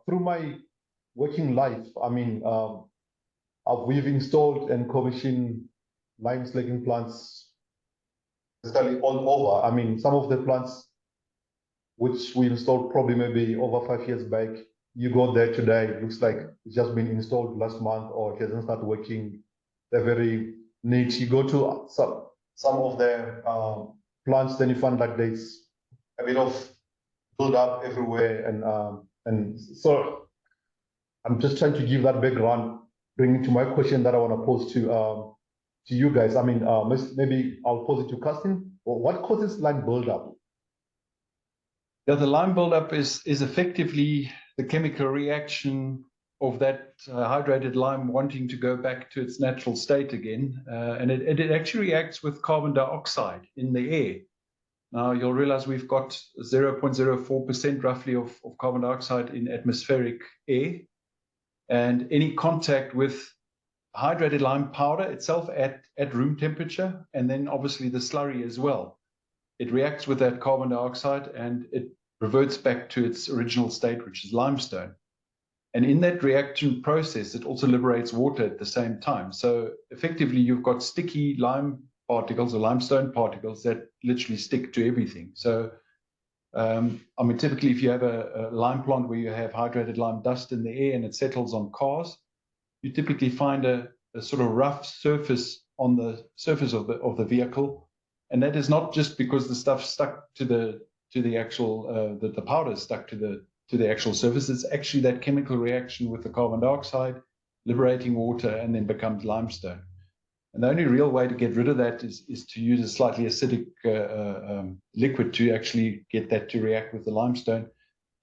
through my working life, we've installed and commissioned lime slagging plants basically all over. Some of the plants which we installed probably maybe over 5 years back, you go there today, it looks like it's just been installed last month or it hasn't started working. They're very neat. You go to some of the plants, then you find like there's a bit of build up everywhere, and so I'm just trying to give that background, bringing to my question that I want to pose to you guys. Maybe I'll pose it to Karsten. What causes lime buildup? Yeah, the lime buildup is effectively the chemical reaction of that hydrated lime wanting to go back to its natural state again, and it actually reacts with carbon dioxide in the air. Now you'll realize we've got 0.04% roughly of carbon dioxide in atmospheric air, and any contact with hydrated lime powder itself at room temperature, and then obviously the slurry as well, it reacts with that carbon dioxide and it reverts back to its original state, which is limestone. And in that reaction process, it also liberates water at the same time. So effectively, you've got sticky lime particles or limestone particles that literally stick to everything. So, typically, if you have a lime plant where you have hydrated lime dust in the air and it settles on cars, you typically find a sort of rough surface on the surface of the vehicle. And that is not just because the stuff stuck to the actual the powder is stuck to the actual surface. It's actually that chemical reaction with the carbon dioxide liberating water and then becomes limestone. And the only real way to get rid of that is to use a slightly acidic liquid to actually get that to react with the limestone.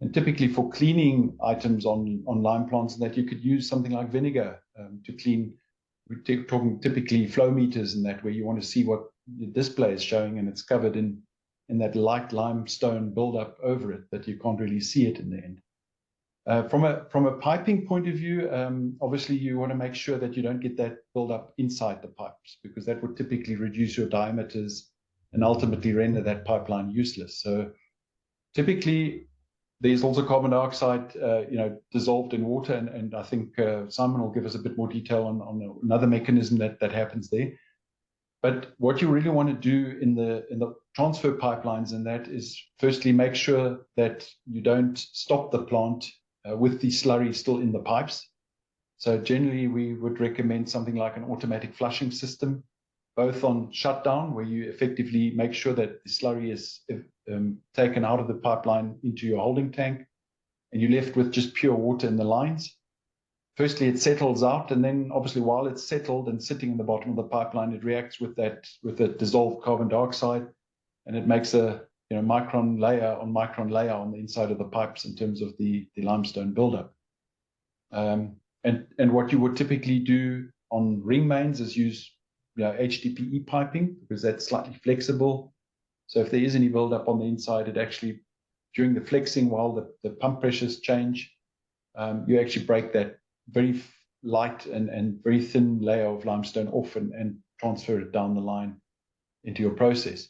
And typically for cleaning items on lime plants, that you could use something like vinegar to clean. We're talking typically flow meters and that, where you want to see what the display is showing, and it's covered in that light limestone buildup over it that you can't really see it in the end. From a piping point of view, obviously you want to make sure that you don't get that buildup inside the pipes, because that would typically reduce your diameters and ultimately render that pipeline useless. So typically there's also carbon dioxide, dissolved in water, and I think Simon will give us a bit more detail on another mechanism that happens there. But what you really want to do in the transfer pipelines, and that is firstly make sure that you don't stop the plant with the slurry still in the pipes. So generally we would recommend something like an automatic flushing system, both on shutdown, where you effectively make sure that the slurry is taken out of the pipeline into your holding tank, and you're left with just pure water in the lines. Firstly, it settles out, and then obviously while it's settled and sitting in the bottom of the pipeline, it reacts with the dissolved carbon dioxide, and it makes a micron layer on the inside of the pipes in terms of the limestone buildup. And what you would typically do on ring mains is use HDPE piping, because that's slightly flexible. So if there is any buildup on the inside, it actually, during the flexing, while the pump pressures change, you actually break that very light and very thin layer of limestone off and transfer it down the line into your process.